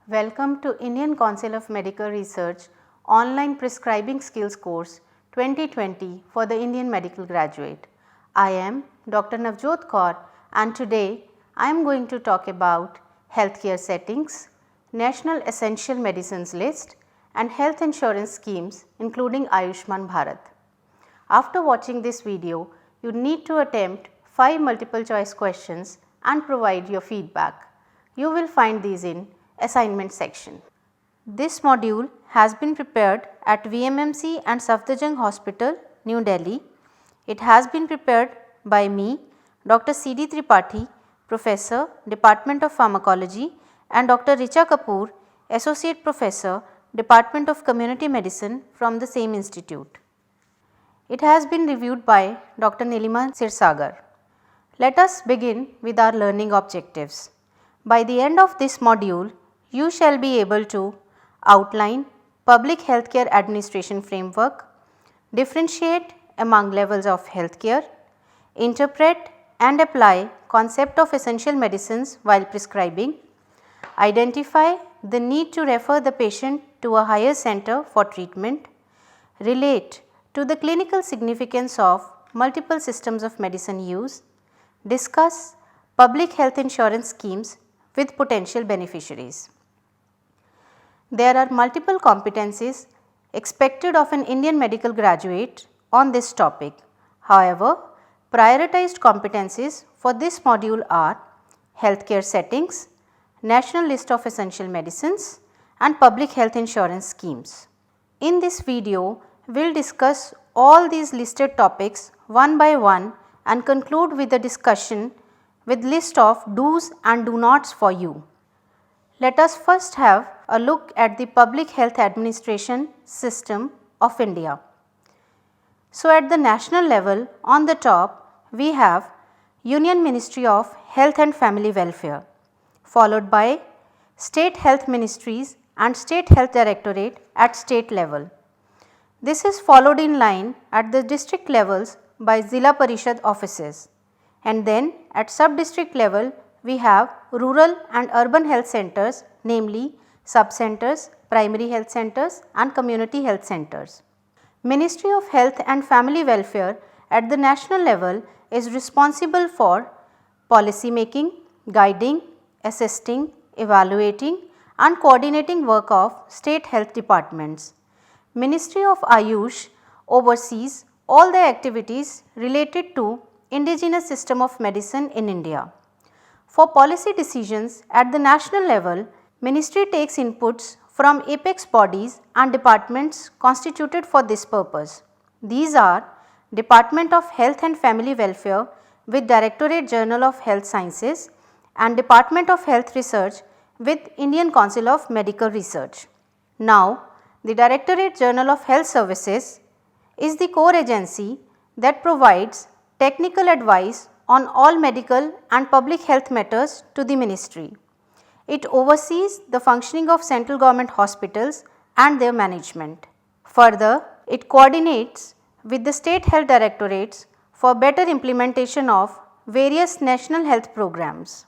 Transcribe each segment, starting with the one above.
Welcome to Indian Council of Medical Research Online Prescribing Skills Course 2020 for the Indian Medical Graduate. I am Dr. Navjot Kaur and today I am going to talk about healthcare settings, National Essential Medicines List and health insurance schemes including Ayushman Bharat. After watching this video, you need to attempt 5 multiple choice questions and provide your feedback. You will find these in assignment section. This module has been prepared at VMMC and Safdarjung Hospital, New Delhi. It has been prepared by me, Dr. C.D. Tripathi, Professor, Department of Pharmacology, and Dr. Richa Kapoor, Associate Professor, Department of Community Medicine from the same institute. It has been reviewed by Dr. Nilima Sirsagar. Let us begin with our learning objectives. By the end of this module, you shall be able to outline public healthcare administration framework, differentiate among levels of healthcare, interpret and apply concept of essential medicines while prescribing, identify the need to refer the patient to a higher center for treatment, relate to the clinical significance of multiple systems of medicine use, discuss public health insurance schemes with potential beneficiaries. There are multiple competencies expected of an Indian medical graduate on this topic. However, prioritized competencies for this module are healthcare settings, national list of essential medicines and public health insurance schemes. In this video, we will discuss all these listed topics one by one and conclude with a discussion with list of do's and do nots for you. Let us first have a look at the public health administration system of India. So, at the national level on the top we have Union Ministry of Health and Family Welfare, followed by state health ministries and state health directorate at state level. This is followed in line at the district levels by Zilla Parishad offices, and then at sub-district level we have rural and urban health centers, namely sub-centers, primary health centers and community health centers. Ministry of Health and Family Welfare at the national level is responsible for policy making, guiding, assisting, evaluating and coordinating work of state health departments. Ministry of Ayush oversees all the activities related to indigenous system of medicine in India. For policy decisions at the national level, Ministry takes inputs from apex bodies and departments constituted for this purpose. These are Department of Health and Family Welfare with Directorate Journal of Health Sciences and Department of Health Research with Indian Council of Medical Research. Now, the Directorate Journal of Health Services is the core agency that provides technical advice on all medical and public health matters to the ministry. It oversees the functioning of central government hospitals and their management. Further, it coordinates with the state health directorates for better implementation of various national health programs.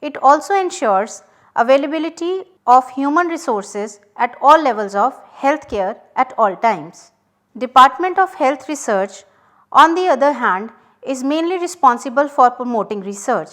It also ensures availability of human resources at all levels of healthcare at all times. Department of Health Research, on the other hand, is mainly responsible for promoting research.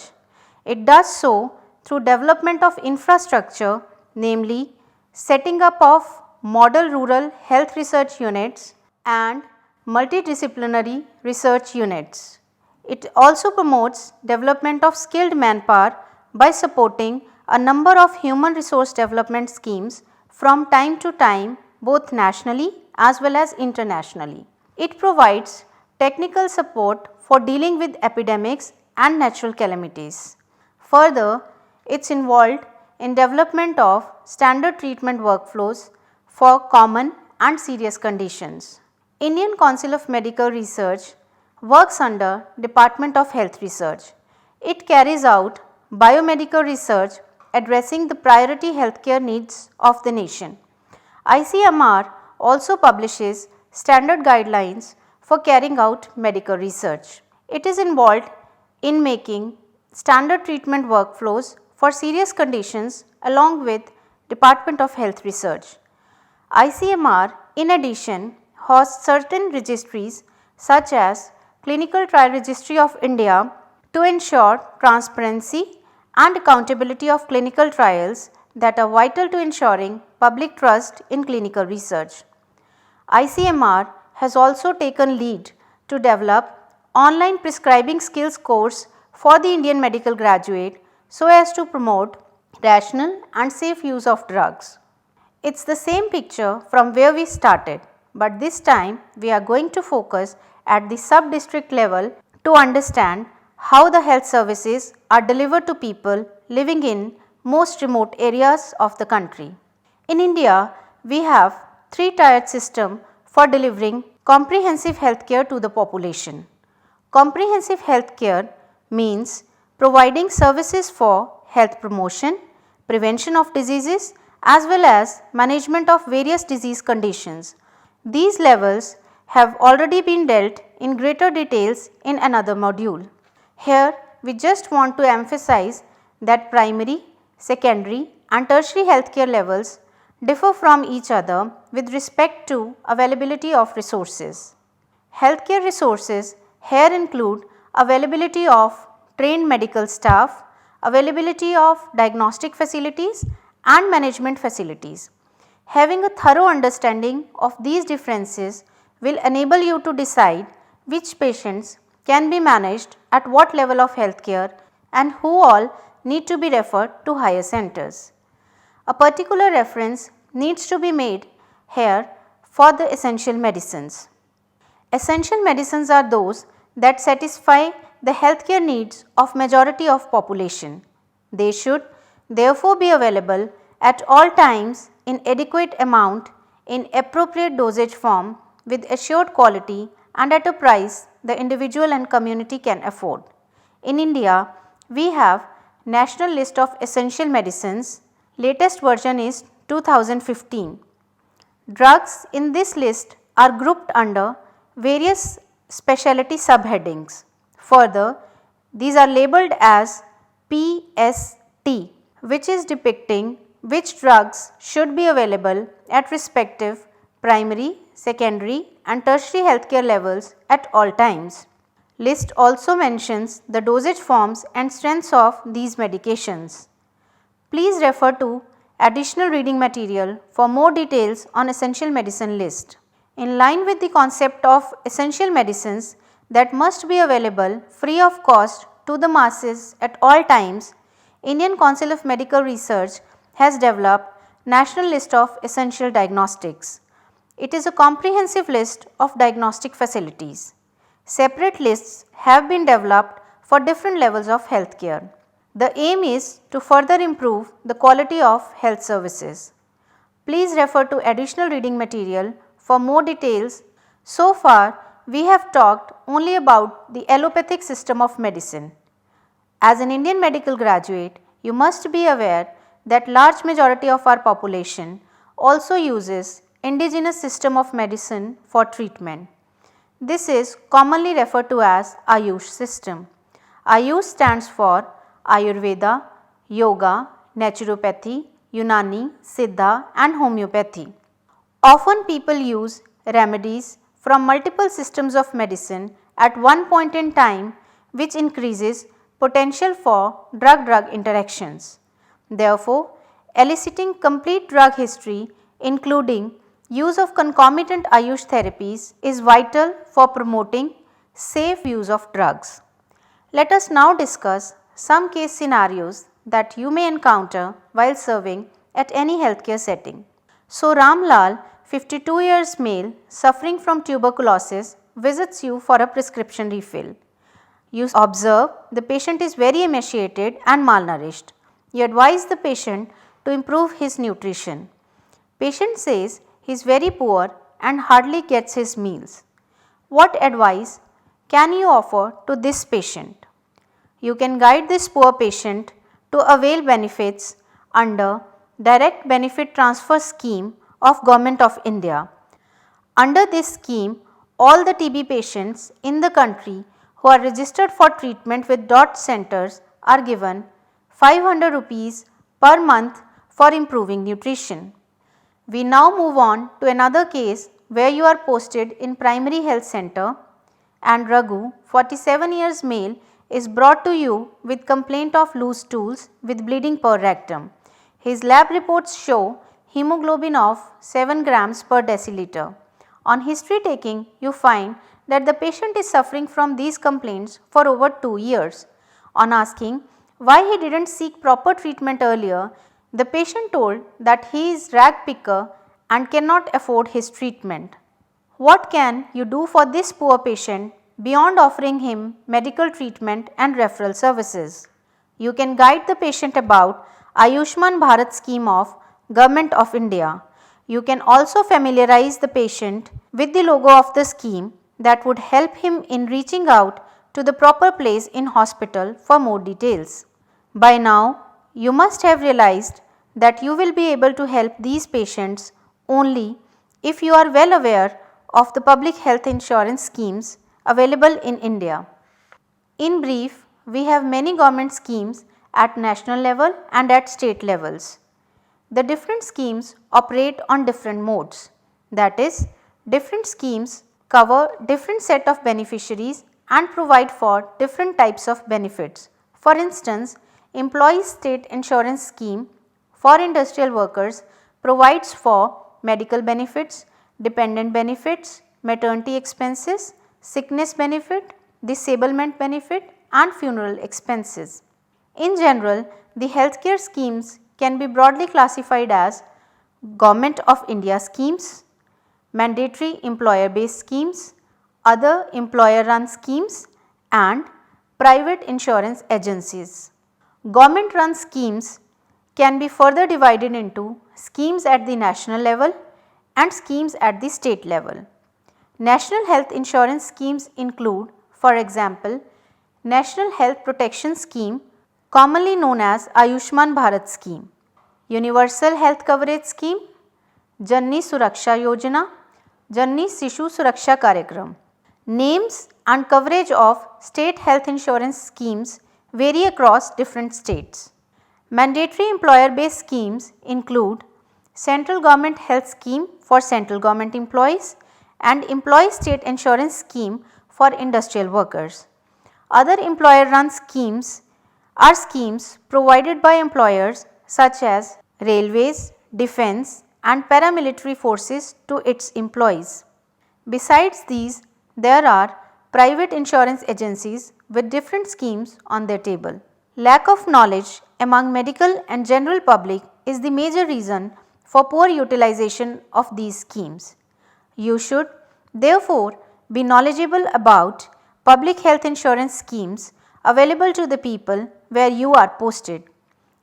It does so through development of infrastructure, namely setting up of model rural health research units and multidisciplinary research units. It also promotes development of skilled manpower by supporting a number of human resource development schemes from time to time both nationally as well as internationally. It provides technical support for dealing with epidemics and natural calamities. Further, it is involved in development of standard treatment workflows for common and serious conditions. Indian Council of Medical Research works under Department of Health Research. It carries out biomedical research addressing the priority healthcare needs of the nation. ICMR also publishes standard guidelines for carrying out medical research. It is involved in making standard treatment workflows for serious conditions along with Department of Health Research. ICMR in addition hosts certain registries such as Clinical Trial Registry of India to ensure transparency and accountability of clinical trials that are vital to ensuring public trust in clinical research. ICMR has also taken lead to develop online prescribing skills course for the Indian medical graduate so as to promote rational and safe use of drugs. It's the same picture from where we started, but this time we are going to focus at the sub-district level to understand how the health services are delivered to people living in most remote areas of the country. In India, we have three-tiered system for delivering comprehensive healthcare to the population. Comprehensive healthcare means providing services for health promotion, prevention of diseases as well as management of various disease conditions. These levels have already been dealt in greater details in another module. Here we just want to emphasize that primary, secondary and tertiary healthcare levels differ from each other with respect to availability of resources. Healthcare resources here include availability of trained medical staff, availability of diagnostic facilities and management facilities. Having a thorough understanding of these differences will enable you to decide which patients can be managed at what level of healthcare and who all need to be referred to higher centers. A particular reference needs to be made here for the essential medicines. Essential medicines are those that satisfy the healthcare needs of majority of population. They should therefore be available at all times in adequate amount in appropriate dosage form with assured quality and at a price the individual and community can afford. In India, we have National List of Essential Medicines. Latest version is 2015. Drugs in this list are grouped under various specialty subheadings. Further, these are labeled as PST, which is depicting which drugs should be available at respective primary, secondary and tertiary healthcare levels at all times. List also mentions the dosage forms and strengths of these medications. Please refer to additional reading material for more details on essential medicine list. In line with the concept of essential medicines that must be available free of cost to the masses at all times, Indian Council of Medical Research has developed National List of Essential Diagnostics. It is a comprehensive list of diagnostic facilities. Separate lists have been developed for different levels of healthcare. The aim is to further improve the quality of health services. Please refer to additional reading material for more details. So far, we have talked only about the allopathic system of medicine. As an Indian medical graduate, you must be aware that large majority of our population also uses indigenous system of medicine for treatment. This is commonly referred to as Ayush system. Ayush stands for Ayurveda, Yoga, Naturopathy, Unani, Siddha and Homeopathy. Often people use remedies from multiple systems of medicine at one point in time, which increases potential for drug-drug interactions. Therefore, eliciting complete drug history including use of concomitant Ayush therapies is vital for promoting safe use of drugs. Let us now discuss some case scenarios that you may encounter while serving at any healthcare setting. So, Ramlal, 52 years male, suffering from tuberculosis, visits you for a prescription refill. You observe the patient is very emaciated and malnourished. You advise the patient to improve his nutrition. Patient says he is very poor and hardly gets his meals. What advice can you offer to this patient? You can guide this poor patient to avail benefits under Direct Benefit Transfer Scheme of Government of India. Under this scheme, all the TB patients in the country who are registered for treatment with DOT centers are given 500 rupees per month for improving nutrition. We now move on to another case where you are posted in primary health center and Raghu, 47 years male, is brought to you with complaint of loose stools with bleeding per rectum. His lab reports show hemoglobin of 7 grams per deciliter. On history taking, you find that the patient is suffering from these complaints for over 2 years. On asking why he didn't seek proper treatment earlier, the patient told that he is rag picker and cannot afford his treatment. What can you do for this poor patient beyond offering him medical treatment and referral services? You can guide the patient about Ayushman Bharat scheme of Government of India. You can also familiarize the patient with the logo of the scheme that would help him in reaching out to the proper place in hospital for more details. By now, you must have realized that you will be able to help these patients only if you are well aware of the public health insurance schemes available in India. In brief, we have many government schemes at national level and at state levels. The different schemes operate on different modes. That is, different schemes cover different set of beneficiaries and provide for different types of benefits. For instance, Employees State Insurance Scheme for industrial workers provides for medical benefits, dependent benefits, maternity expenses, sickness benefit, disablement benefit and funeral expenses. In general, the healthcare schemes can be broadly classified as Government of India schemes, mandatory employer based schemes, other employer run schemes and private insurance agencies. Government run schemes can be further divided into schemes at the national level and schemes at the state level. National health insurance schemes include, for example, National Health Protection Scheme, commonly known as Ayushman Bharat Scheme, Universal Health Coverage Scheme, Janni Suraksha Yojana, Janni Sishu Suraksha Karyakram. Names and coverage of state health insurance schemes vary across different states. Mandatory employer based schemes include Central Government Health Scheme for central government employees and Employee State Insurance Scheme for industrial workers. Other employer run schemes are schemes provided by employers such as railways, defense and paramilitary forces to its employees. Besides these, there are private insurance agencies with different schemes on their table. Lack of knowledge among medical and general public is the major reason for poor utilization of these schemes. You should therefore be knowledgeable about public health insurance schemes available to the people where you are posted.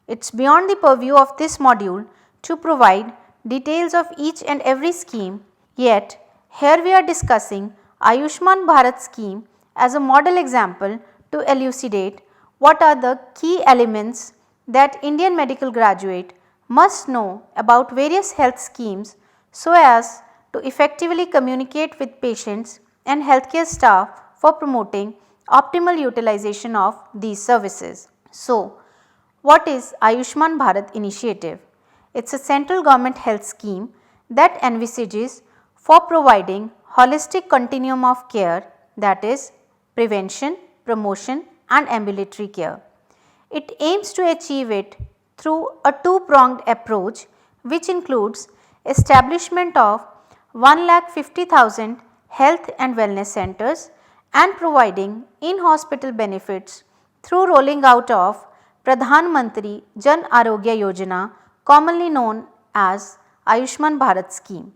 It's beyond the purview of this module to provide details of each and every scheme, yet here we are discussing Ayushman Bharat scheme as a model example to elucidate what are the key elements that Indian medical graduate must know about various health schemes so as to effectively communicate with patients and healthcare staff for promoting optimal utilization of these services. So, what is Ayushman Bharat initiative? It's a central government health scheme that envisages for providing holistic continuum of care, that is prevention, promotion and ambulatory care. It aims to achieve it through a two-pronged approach which includes establishment of 1,50,000 health and wellness centers and providing in-hospital benefits through rolling out of Pradhan Mantri Jan Arogya Yojana, commonly known as Ayushman Bharat scheme.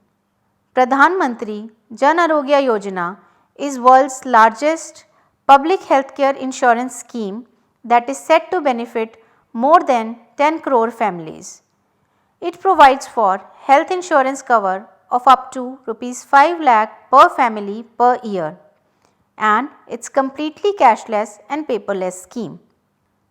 Pradhan Mantri Jan Arogya Yojana is world's largest public healthcare insurance scheme that is set to benefit more than 10 crore families. It provides for health insurance cover of up to Rs 5 lakh per family per year, and it's completely cashless and paperless scheme.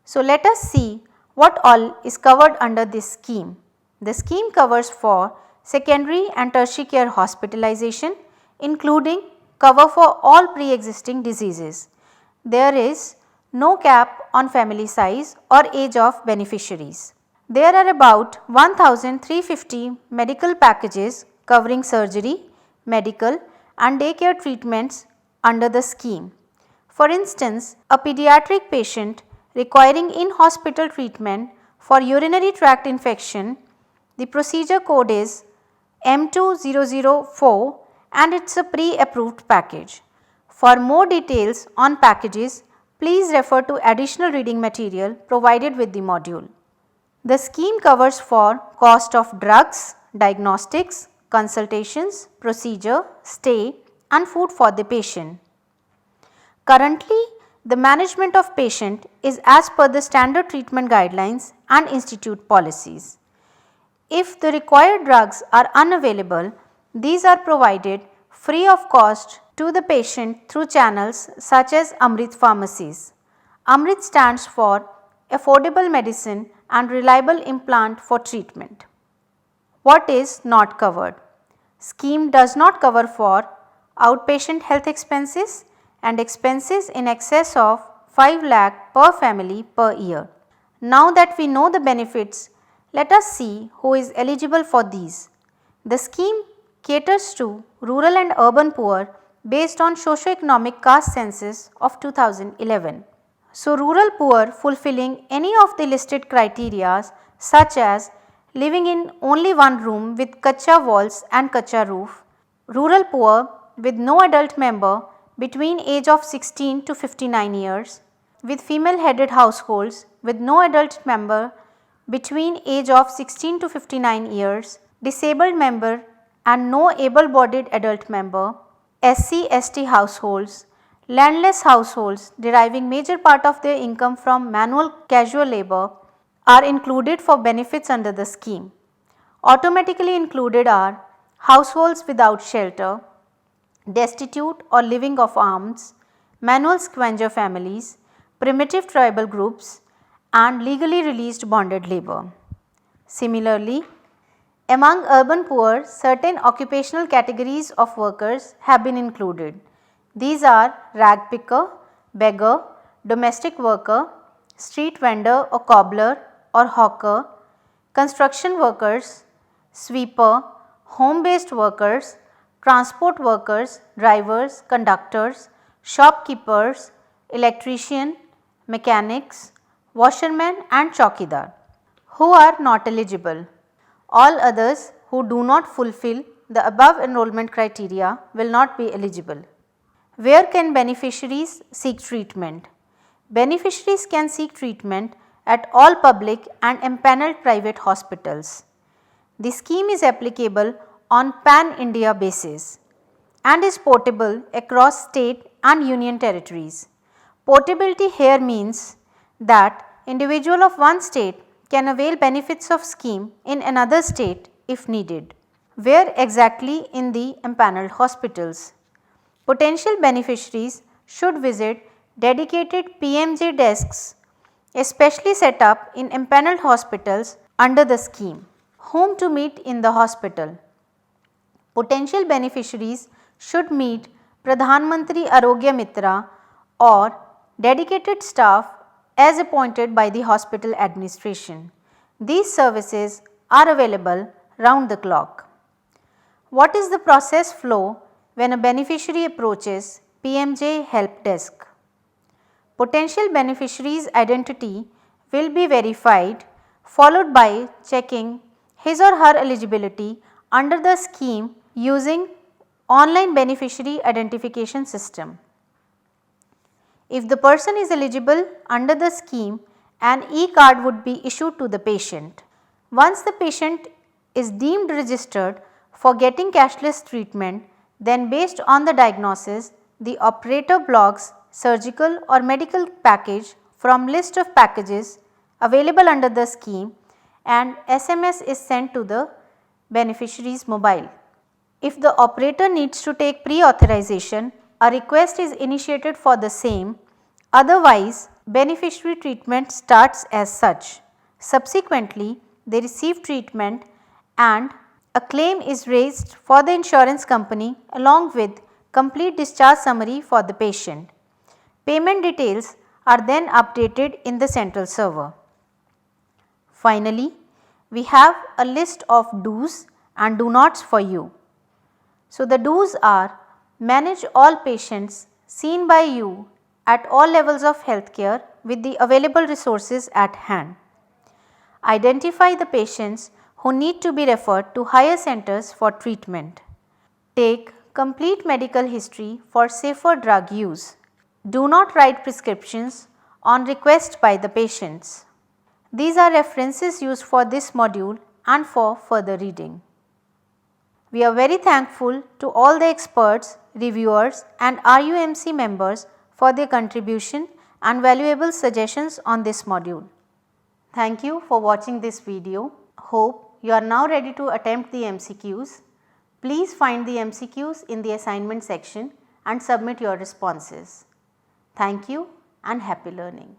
So let us see what all is covered under this scheme. The scheme covers for secondary and tertiary care hospitalization, including cover for all pre-existing diseases. There is no cap on family size or age of beneficiaries. There are about 1350 medical packages covering surgery, medical and daycare treatments under the scheme. For instance, a pediatric patient requiring in-hospital treatment for urinary tract infection, the procedure code is M2004 and it is a pre-approved package. For more details on packages, please refer to additional reading material provided with the module. The scheme covers for cost of drugs, diagnostics, consultations, procedure, stay and food for the patient. Currently, the management of patient is as per the standard treatment guidelines and institute policies. If the required drugs are unavailable, these are provided free of cost to the patient through channels such as Amrit pharmacies. Amrit stands for affordable medicine and reliable implant for treatment. What is not covered? Scheme does not cover for outpatient health expenses and expenses in excess of 5 lakh per family per year. Now that we know the benefits, let us see who is eligible for these. The scheme caters to rural and urban poor based on socio-economic caste census of 2011. So, rural poor fulfilling any of the listed criteria such as living in only one room with kacha walls and kacha roof, rural poor with no adult member between age of 16 to 59 years, with female headed households with no adult member between age of 16 to 59 years, disabled member and no able bodied adult member, SC/ST households, landless households deriving major part of their income from manual casual labor are included for benefits under the scheme. Automatically included are households without shelter, destitute or living of alms, manual scavenger families, primitive tribal groups and legally released bonded labor. Similarly, among urban poor, certain occupational categories of workers have been included. These are rag picker, beggar, domestic worker, street vendor or cobbler or hawker, construction workers, sweeper, home based workers, transport workers, drivers, conductors, shopkeepers, electrician, mechanics, washermen and chowkidar who are not eligible. All others who do not fulfill the above enrollment criteria will not be eligible. Where can beneficiaries seek treatment? Beneficiaries can seek treatment at all public and empaneled private hospitals. The scheme is applicable on pan-India basis and is portable across state and union territories. Portability here means that individual of one state can avail benefits of scheme in another state if needed. Where exactly in the empaneled hospitals? Potential beneficiaries should visit dedicated PMJ desks especially set up in empaneled hospitals under the scheme. Whom to meet in the hospital? Potential beneficiaries should meet Pradhan Mantri Arogya Mitra or dedicated staff as appointed by the hospital administration. These services are available round the clock. What is the process flow when a beneficiary approaches PMJ help desk? Potential beneficiary's identity will be verified followed by checking his or her eligibility under the scheme using online beneficiary identification system. If the person is eligible under the scheme, an e-card would be issued to the patient. Once the patient is deemed registered for getting cashless treatment, then based on the diagnosis, the operator blocks surgical or medical package from list of packages available under the scheme and SMS is sent to the beneficiary's mobile. If the operator needs to take pre-authorization, a request is initiated for the same, otherwise beneficiary treatment starts as such. Subsequently, they receive treatment and A claim is raised for the insurance company along with complete discharge summary for the patient. Payment details are then updated in the central server. Finally, we have a list of do's and do nots for you. So, the do's are: manage all patients seen by you at all levels of healthcare with the available resources at hand. Identify the patients who need to be referred to higher centers for treatment. Take complete medical history for safer drug use. Do not write prescriptions on request by the patients. These are references used for this module and for further reading. We are very thankful to all the experts, reviewers and RUMC members for their contribution and valuable suggestions on this module. Thank you for watching this video. Hope you are now ready to attempt the MCQs. Please find the MCQs in the assignment section and submit your responses. Thank you and happy learning.